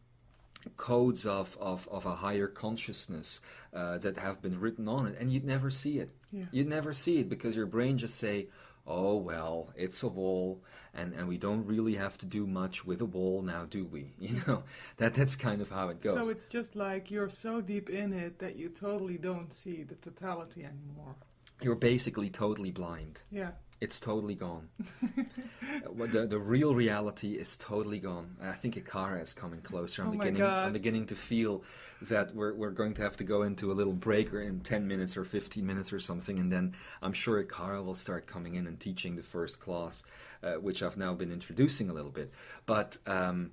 codes of a higher consciousness that have been written on it, and you'd never see it. You'd never see it because your brain just say, oh, well, it's a wall, and we don't really have to do much with a wall now, do we? You know, that's kind of how it goes. So it's just like you're so deep in it that you totally don't see the totality anymore. You're basically totally blind. Yeah. It's totally gone. The real reality is totally gone. I think a car is coming closer. I'm beginning to feel that we're going to have to go into a little break in 10 minutes or 15 minutes or something, and then I'm sure Akara will start coming in and teaching the first class, which I've now been introducing a little bit. But the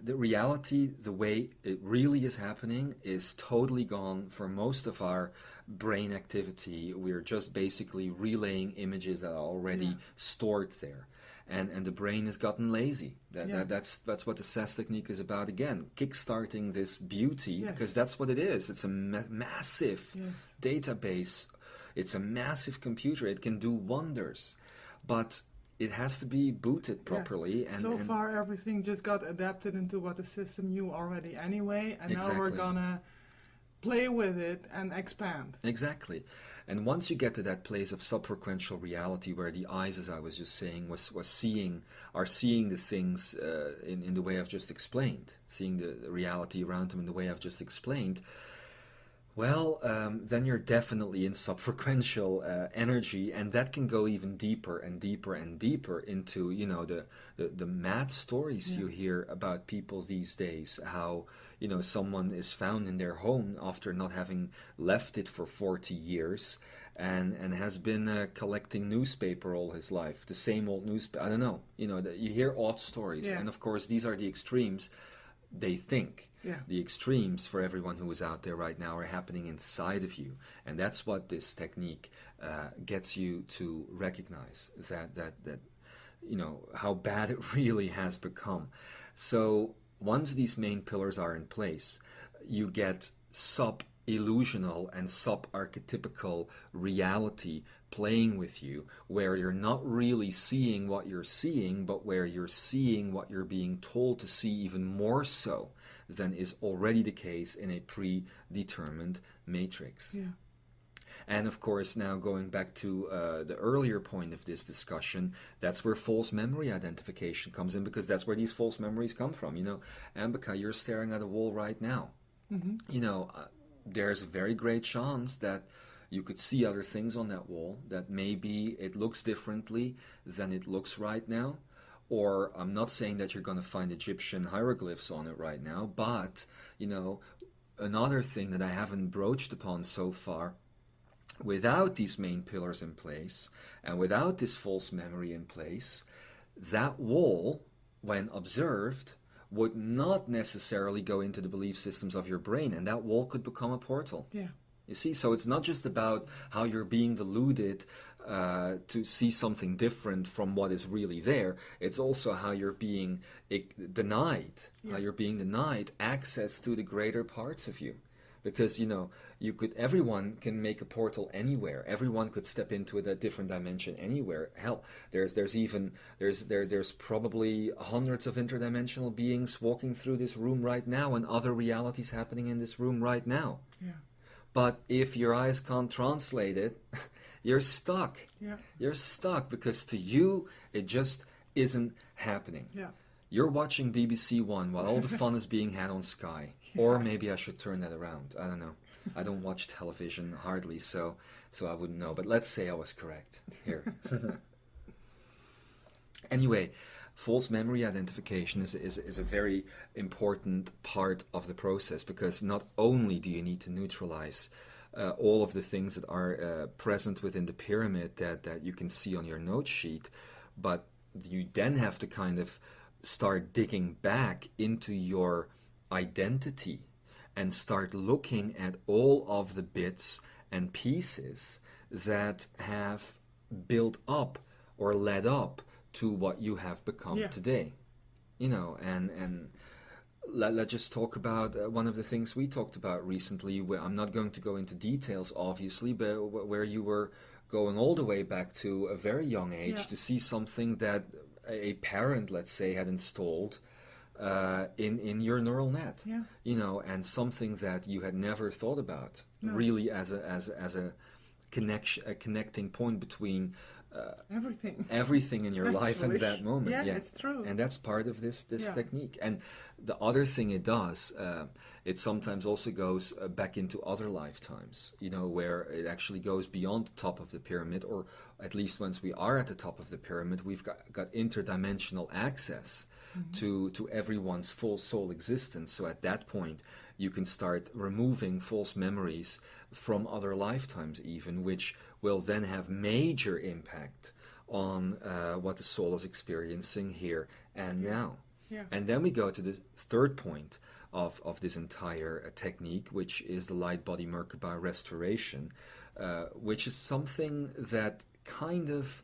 reality, the way it really is happening, is totally gone for most of our brain activity. We're just basically relaying images that are already stored there. And the brain has gotten lazy. That's what the SAS technique is about. Again, kickstarting this beauty, because that's what it is. It's a massive database. It's a massive computer. It can do wonders, but it has to be booted properly. And so far, everything just got adapted into what the system knew already anyway, and now we're gonna play with it and expand. Exactly. And once you get to that place of sub-frequential reality where the eyes, as I was just saying, are seeing the things in the way I've just explained, seeing the reality around them in the way I've just explained, well, then you're definitely in sub-frequential energy, and that can go even deeper and deeper and deeper into, you know, the mad stories you hear about people these days, how, you know, someone is found in their home after not having left it for 40 years and has been collecting newspaper all his life, the same old newspaper. I don't know, you know, you hear odd stories, and of course these are the extremes, they think. Yeah. The extremes for everyone who is out there right now are happening inside of you. And that's what this technique gets you to recognize, that you know, how bad it really has become. So once these main pillars are in place, you get sub-illusional and sub-archetypical reality playing with you, where you're not really seeing what you're seeing, but where you're seeing what you're being told to see, even more so than is already the case in a predetermined matrix. Yeah. And of course, now going back to the earlier point of this discussion, that's where false memory identification comes in, because that's where these false memories come from. You know, Ambika, you're staring at a wall right now. Mm-hmm. You know, there's a very great chance that you could see other things on that wall, that maybe it looks differently than it looks right now. Or I'm not saying that you're going to find Egyptian hieroglyphs on it right now, but, you know, another thing that I haven't broached upon so far, without these main pillars in place and without this false memory in place, that wall, when observed, would not necessarily go into the belief systems of your brain, and that wall could become a portal. Yeah. You see, so it's not just about how you're being deluded to see something different from what is really there. It's also how you're being denied, how you're being denied access to the greater parts of you. Because, you know, everyone can make a portal anywhere. Everyone could step into a different dimension anywhere. Hell, there's probably hundreds of interdimensional beings walking through this room right now, and other realities happening in this room right now. Yeah. But if your eyes can't translate it, you're stuck. Yeah. You're stuck because to you, it just isn't happening. Yeah. You're watching BBC One while all the fun is being had on Sky. Yeah. Or maybe I should turn that around. I don't know. I don't watch television hardly, so I wouldn't know. But let's say I was correct here. Anyway, false memory identification is a very important part of the process, because not only do you need to neutralize all of the things that are present within the pyramid that you can see on your note sheet, but you then have to kind of start digging back into your identity and start looking at all of the bits and pieces that have built up or led up to what you have become today. You know, and let's just talk about one of the things we talked about recently, where I'm not going to go into details, obviously, but where you were going all the way back to a very young age to see something that a parent, let's say, had installed in your neural net, you know, and something that you had never thought about really as a connecting point between everything in your life and that moment. Yeah, it's true. And that's part of this technique. And the other thing it does, it sometimes also goes back into other lifetimes, you know, where it actually goes beyond the top of the pyramid, or at least once we are at the top of the pyramid, we've got interdimensional access to everyone's full soul existence. So at that point, you can start removing false memories from other lifetimes even, which will then have major impact on what the soul is experiencing here and now. Yeah. And then we go to the third point of this entire technique, which is the light body Merkaba restoration, which is something that kind of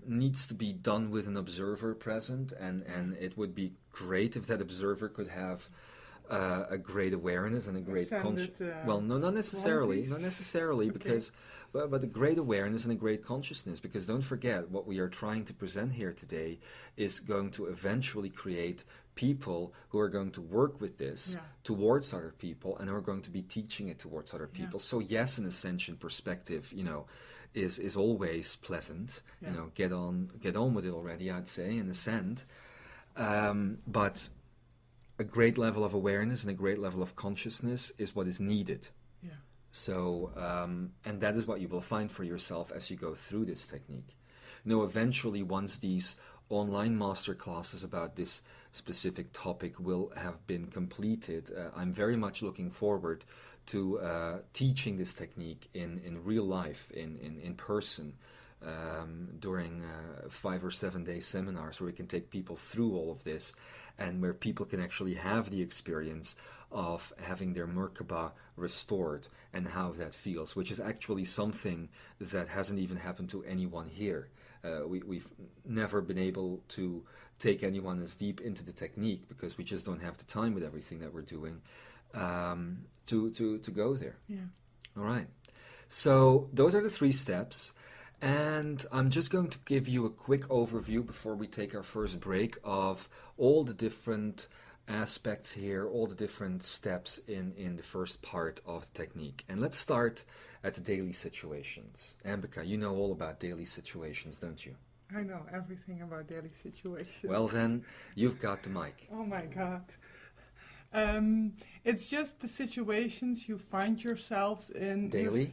needs to be done with an observer present, and it would be great if that observer could have a great awareness and a great consciousness. Well, no, not necessarily, okay. because, but a great awareness and a great consciousness. Because don't forget, what we are trying to present here today is going to eventually create people who are going to work with this towards other people, and who are going to be teaching it towards other people. So yes, an ascension perspective, you know, is always pleasant. You know, get on with it already, I'd say, and ascend. But a great level of awareness and a great level of consciousness is what is needed. Yeah. So, and that is what you will find for yourself as you go through this technique. You know, eventually, once these online master classes about this specific topic will have been completed, I'm very much looking forward to teaching this technique in real life, in person, during 5 or 7 day seminars where we can take people through all of this and where people can actually have the experience of having their Merkaba restored and how that feels, which is actually something that hasn't even happened to anyone here. We've never been able to take anyone as deep into the technique because we just don't have the time with everything that we're doing to go there. Yeah. All right. So those are the 3 steps. And I'm just going to give you a quick overview before we take our first break of all the different aspects here, all the different steps in the first part of the technique. And let's start at the daily situations. Ambika, you know all about daily situations, don't you? I know everything about daily situations. Well then, you've got the mic. Oh my God. It's just the situations you find yourselves in. Daily?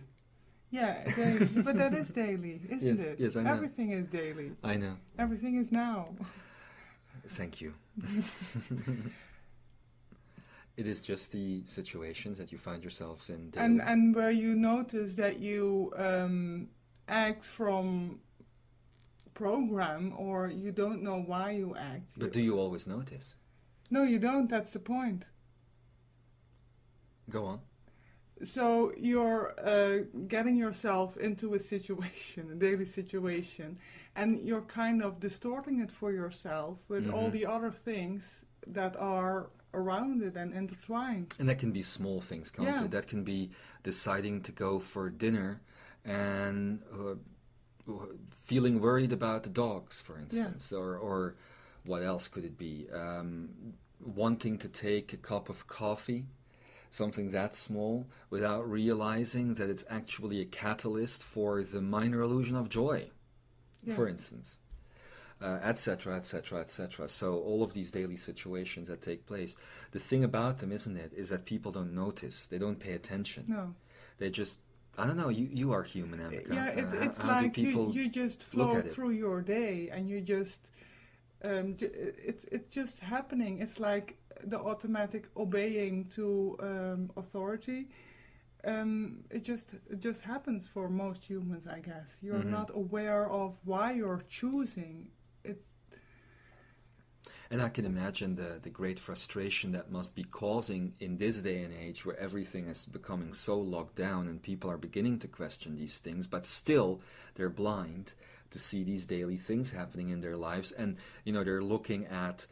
Yeah, daily. But that is daily, isn't it? Yes, I know. Everything is daily. I know. Everything is now. Thank you. It is just the situations that you find yourselves in daily. And where you notice that you act from program, or you don't know why you act. But do you always notice? No, you don't. That's the point. Go on. So you're getting yourself into a situation, a daily situation, and you're kind of distorting it for yourself with all the other things that are around it and intertwined. And that can be small things, can't Yeah. it? That can be deciding to go for dinner and feeling worried about the dogs, for instance, or what else could it be? Wanting to take a cup of coffee, something that small, without realizing that it's actually a catalyst for the minor illusion of joy, for instance, etc., etc., etc. So all of these daily situations that take place, the thing about them, isn't it, is that people don't notice, they don't pay attention. No. They just, I don't know, you are human, Ambika. Yeah, it's how do like people you just look flow at it? through your day, and you just it's just happening. It's like the automatic obeying to authority. It just happens for most humans, I guess. You're not aware of why you're choosing. And I can imagine the great frustration that must be causing in this day and age where everything is becoming so locked down and people are beginning to question these things, but still they're blind to see these daily things happening in their lives. And, they're looking at,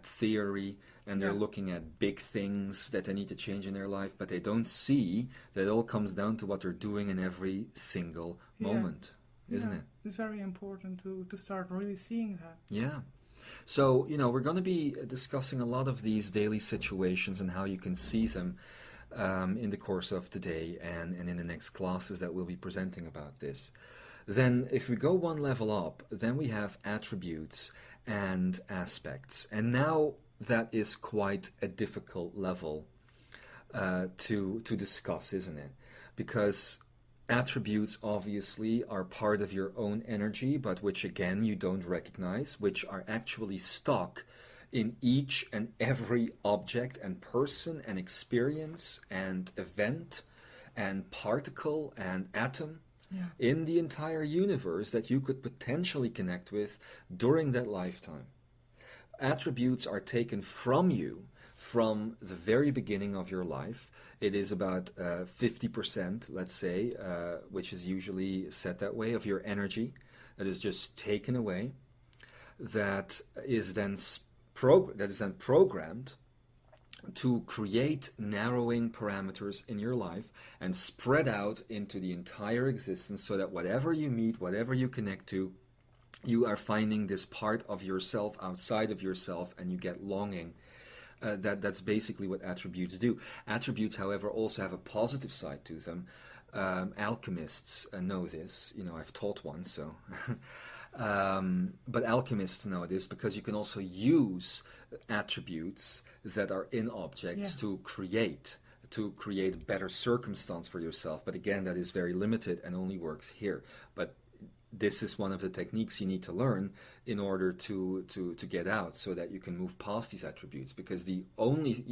theory, and they're looking at big things that they need to change in their life, but they don't see that it all comes down to what they're doing in every single moment, isn't it? It's very important to start really seeing that. Yeah. So, we're going to be discussing a lot of these daily situations and how you can see them in the course of today and in the next classes that we'll be presenting about this. Then, if we go one level up, then we have attributes and aspects. And now that is quite a difficult level to discuss, isn't it? Because attributes obviously are part of your own energy, but which again you don't recognize, which are actually stuck in each and every object and person and experience and event and particle and atom in the entire universe that you could potentially connect with during that lifetime. Attributes are taken from you from the very beginning of your life. It is about 50%, let's say, which is usually set that way, of your energy that is just taken away, that is then programmed to create narrowing parameters in your life and spread out into the entire existence so that whatever you meet, whatever you connect to, you are finding this part of yourself outside of yourself and you get longing. That's basically what attributes do. Attributes, however, also have a positive side to them. Alchemists know this. I've taught one, so... but alchemists know this because you can also use attributes that are in objects to create a better circumstance for yourself. But again, that is very limited and only works here. But this is one of the techniques you need to learn in order to get out, so that you can move past these attributes. Because the only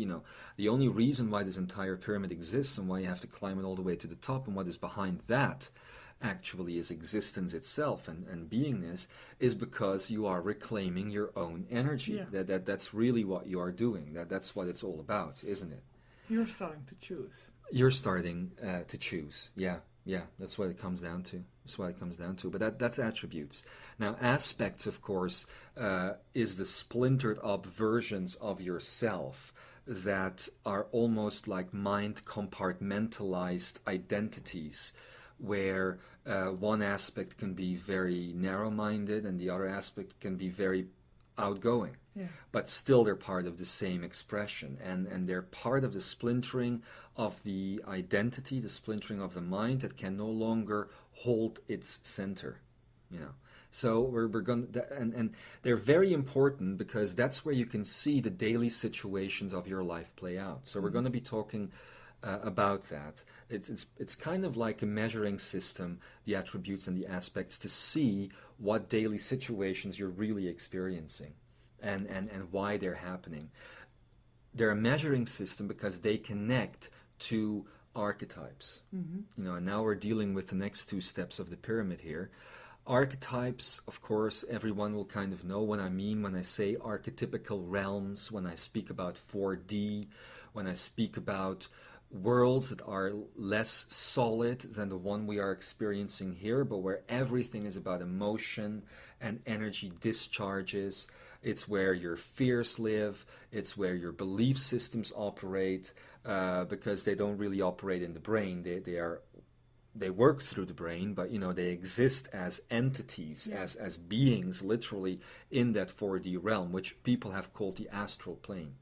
reason why this entire pyramid exists and why you have to climb it all the way to the top and what is behind that actually is existence itself and beingness, is because you are reclaiming your own energy. Yeah. That's really what you are doing. That's what it's all about, isn't it? You're starting to choose. You're starting to choose. Yeah, that's what it comes down to. But that's attributes. Now, aspects, of course, is the splintered up versions of yourself that are almost like mind compartmentalized identities, where one aspect can be very narrow-minded and the other aspect can be very outgoing. Yeah. But still they're part of the same expression, and they're part of the splintering of the identity, the splintering of the mind that can no longer hold its center, you know. So we're going to, and they're very important because that's where you can see the daily situations of your life play out. So we're going to be talking about that. It's kind of like a measuring system, the attributes and the aspects, to see what daily situations you're really experiencing and why they're happening. They're a measuring system because they connect to archetypes. You know, and now we're dealing with the next two steps of the pyramid here. Archetypes, of course, everyone will kind of know what I mean when I say archetypical realms, when I speak about 4D, when I speak about worlds that are less solid than the one we are experiencing here, but where everything is about emotion and energy discharges. It's where your fears live. It's where your belief systems operate, because they don't really operate in the brain. They work through the brain, but you know, they exist as entities, as beings, literally in that 4D realm, which people have called the astral plane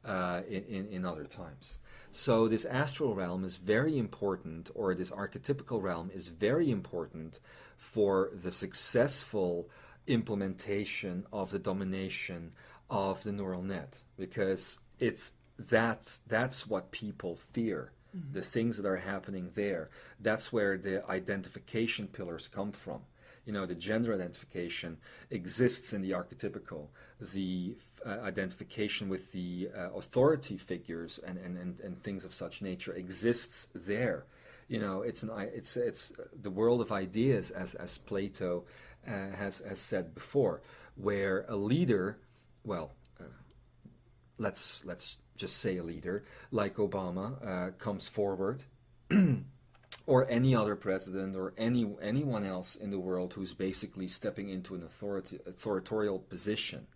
in other times. So this astral realm is very important, or this archetypical realm is very important for the successful implementation of the domination of the neural net, because that's what people fear. The things that are happening there, that's where the identification pillars come from. You know, the gender identification exists in the archetypical. The identification with the authority figures and things of such nature exists there. You know, it's the world of ideas, as Plato has said before, where a leader, well, let's just say a leader like Obama comes forward, or any other president, or anyone else in the world who's basically stepping into an authorial position,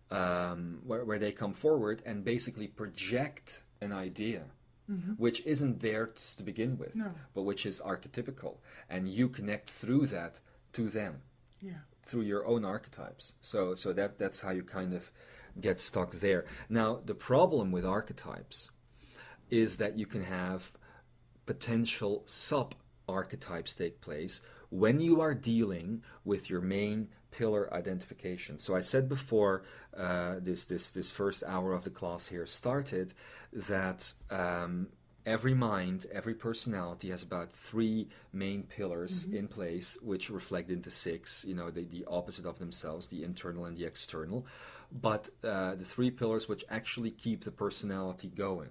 where they come forward and basically project an idea, which isn't theirs to begin with, but which is archetypical, and you connect through that to them, through your own archetypes. So that's how you kind of get stuck there. Now, the problem with archetypes is that you can have potential sub-archetypes take place when you are dealing with your main pillar identification. So I said before this first hour of the class here started that every mind, every personality has about 3 main pillars in place, which reflect into 6, you know, the opposite of themselves, the internal and the external. But the 3 pillars which actually keep the personality going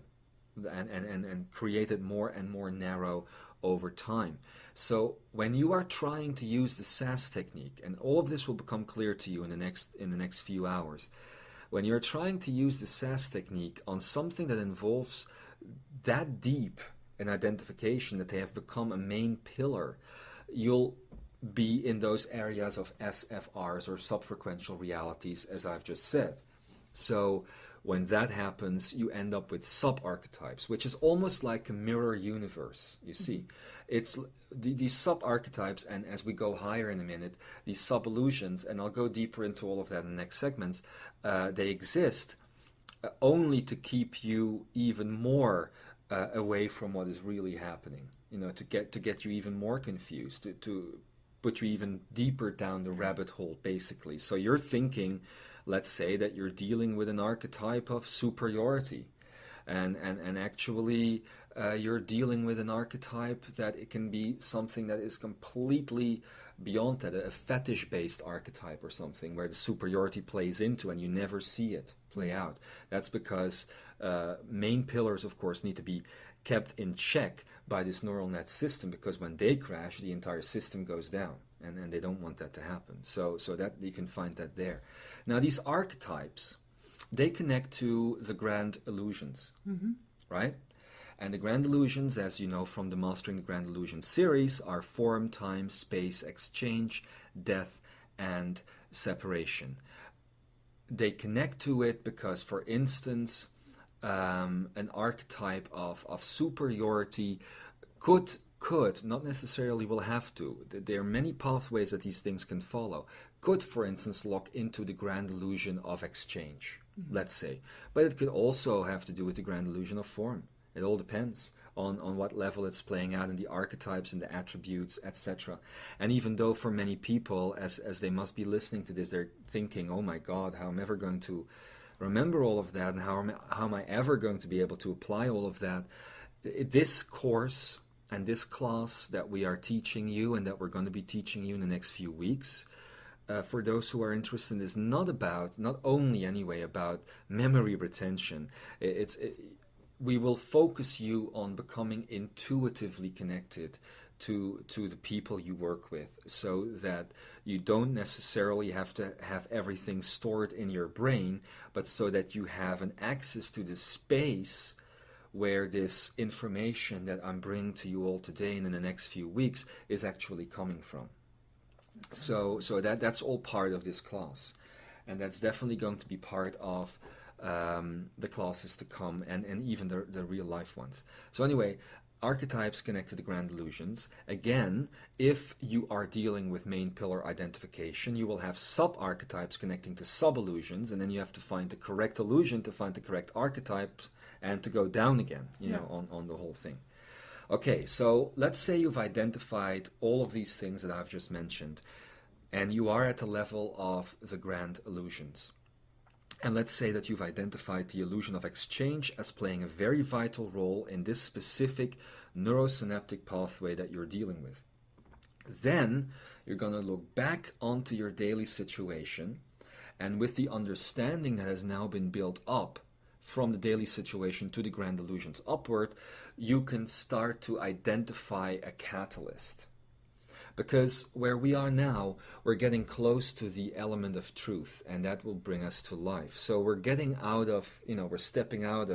and create it more and more narrow over time. So when you are trying to use the SAS technique, and all of this will become clear to you in the next few hours, when you're trying to use the SAS technique on something that involves that deep an identification that they have become a main pillar, you'll be in those areas of SFRs, or sub-frequential realities, as I've just said. So when that happens, you end up with sub-archetypes, which is almost like a mirror universe, you see. It's these sub-archetypes, and as we go higher in a minute, these sub-illusions, and I'll go deeper into all of that in the next segments, they exist only to keep you even more away from what is really happening, you know, to get you even more confused, to put you even deeper down the rabbit hole, basically. So you're thinking, let's say, that you're dealing with an archetype of superiority, and actually you're dealing with an archetype that it can be something that is completely beyond that, a fetish-based archetype or something, where the superiority plays into and you never see it play out. That's because main pillars, of course, need to be kept in check by this neural net system, because when they crash, the entire system goes down, and they don't want that to happen. So that you can find that there. Now, these archetypes, they connect to the grand illusions, right? And the grand illusions, as you know from the Mastering the Grand Illusion series, are form, time, space, exchange, death, and separation. They connect to it because, for instance, an archetype of superiority could, not necessarily will have to, there are many pathways that these things can follow, could, for instance, lock into the grand illusion of exchange, let's say. But it could also have to do with the grand illusion of form. It all depends on what level it's playing out in the archetypes and the attributes, etc. And even though for many people, as they must be listening to this, they're thinking, oh my God, how am I ever going to remember all of that, and how am I ever going to be able to apply all of that? This course and this class that we are teaching you, and that we're going to be teaching you in the next few weeks, for those who are interested, is not only anyway about memory retention. We will focus you on becoming intuitively connected to the people you work with, so that you don't necessarily have to have everything stored in your brain, but so that you have an access to the space where this information that I'm bringing to you all today and in the next few weeks is actually coming from. So that's all part of this class, and that's definitely going to be part of the classes to come, and even the real life ones. So anyway, archetypes connect to the grand illusions. Again, if you are dealing with main pillar identification, you will have sub-archetypes connecting to sub-illusions, and then you have to find the correct illusion to find the correct archetypes and to go down again, you know, on the whole thing. Okay, so let's say you've identified all of these things that I've just mentioned, and you are at the level of the grand illusions. And let's say that you've identified the illusion of exchange as playing a very vital role in this specific neurosynaptic pathway that you're dealing with. Then you're going to look back onto your daily situation, and with the understanding that has now been built up from the daily situation to the grand illusions upward, you can start to identify a catalyst. Because where we are now, we're getting close to the element of truth, and that will bring us to life. So we're getting out of, we're stepping out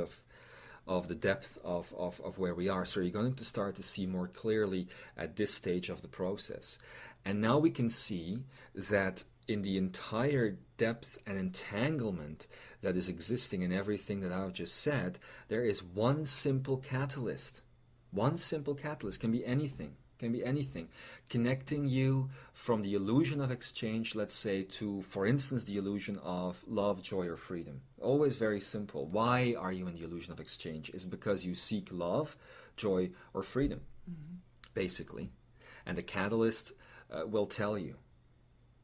of the depth of where we are. So you're going to start to see more clearly at this stage of the process. And now we can see that in the entire depth and entanglement that is existing in everything that I've just said, there is one simple catalyst. One simple catalyst, can be anything. Can be anything, connecting you from the illusion of exchange, let's say, to, for instance, the illusion of love, joy, or freedom. Always very simple. Why are you in the illusion of exchange? Is it because you seek love, joy, or freedom, basically? And the catalyst will tell you,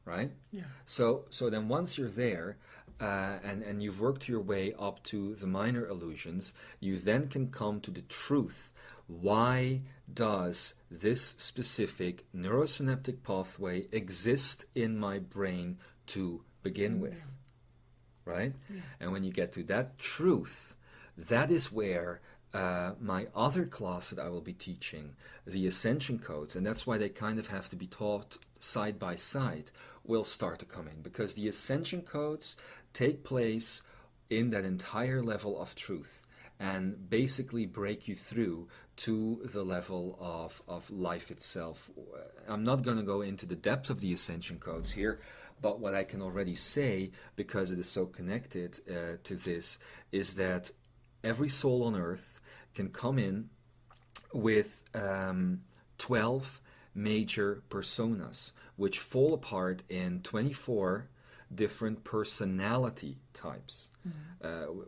right? Yeah. So then once you're there, and you've worked your way up to the minor illusions, you then can come to the truth. Why does this specific neurosynaptic pathway exist in my brain to begin with? Right? Yeah. And when you get to that truth, that is where my other class that I will be teaching, the Ascension Codes, and that's why they kind of have to be taught side by side, will start to come in. Because the Ascension Codes take place in that entire level of truth, and basically break you through to the level of life itself. I'm not going to go into the depth of the Ascension Codes here, but what I can already say, because it is so connected to this, is that every soul on earth can come in with 12 major personas, which fall apart in 24 different personality types.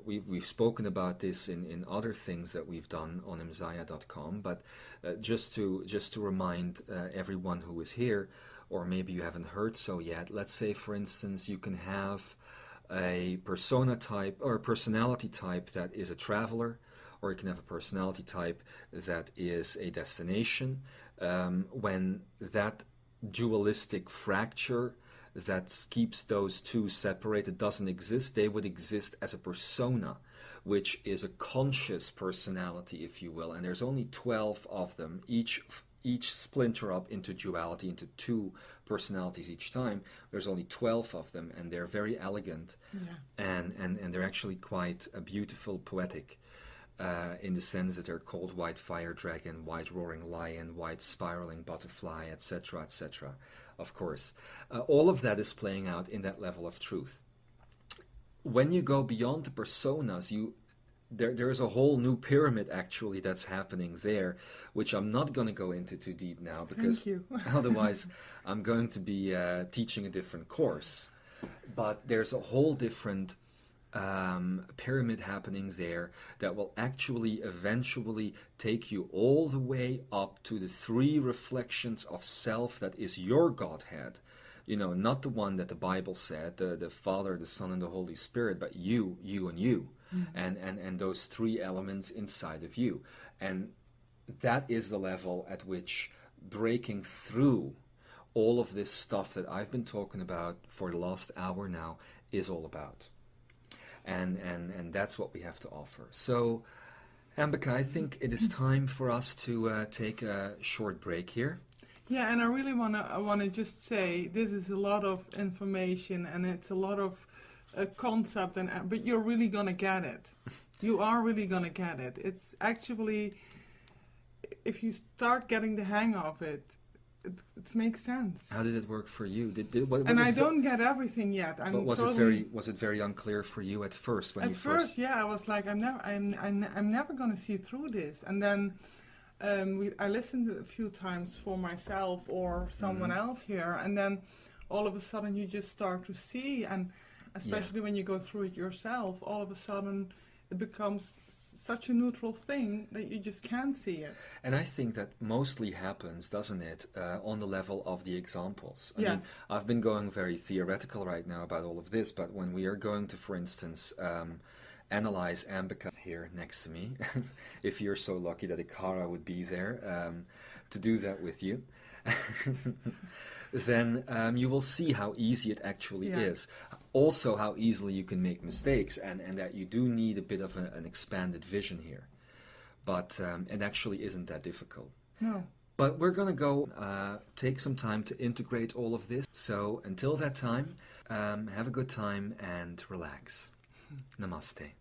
We've spoken about this in other things that we've done on Imzaia.com, but just to remind everyone who is here, or maybe you haven't heard so yet, let's say, for instance, you can have a persona type or a personality type that is a traveler, or you can have a personality type that is a destination. When that dualistic fracture that keeps those two separated doesn't exist. They would exist as a persona, which is a conscious personality, if you will. And there's only 12 of them, each splinter up into duality, into two personalities each time. There's only 12 of them, and they're very elegant, and they're actually quite beautiful, poetic, in the sense that they're called white fire dragon, white roaring lion, white spiraling butterfly, etc., etc. Of course, all of that is playing out in that level of truth. When you go beyond the personas, there is a whole new pyramid actually that's happening there, which I'm not going to go into too deep now, because otherwise I'm going to be teaching a different course. But there's a whole different pyramid happening there that will actually eventually take you all the way up to the three reflections of self that is your Godhead. You know, not the one that the Bible said, the Father, the Son, and the Holy Spirit, but you, and you. And those three elements inside of you. And that is the level at which breaking through all of this stuff that I've been talking about for the last hour now is all about. And that's what we have to offer. So, Ambika, I think it is time for us to take a short break here. Yeah, and I really wanna just say this is a lot of information, and it's a lot of concept, but you're really gonna get it. You are really gonna get it. It's actually, if you start getting the hang of it, it makes sense. How did it work for you? I don't get everything yet. Was it very unclear for you at first when you first? At first, yeah, I was like, I'm never gonna see through this. And then I listened a few times for myself or someone else here, and then all of a sudden you just start to see, and especially when you go through it yourself, all of a sudden it becomes such a neutral thing that you just can't see it. And I think that mostly happens, doesn't it, on the level of the examples. I mean, I've been going very theoretical right now about all of this, but when we are going to, for instance, analyze Ambika here next to me, if you're so lucky that Ikara would be there to do that with you, then you will see how easy it actually is. Also, how easily you can make mistakes, and that you do need a bit of an expanded vision here. But it actually isn't that difficult. No. But we're going to go take some time to integrate all of this. So until that time, have a good time and relax. Namaste.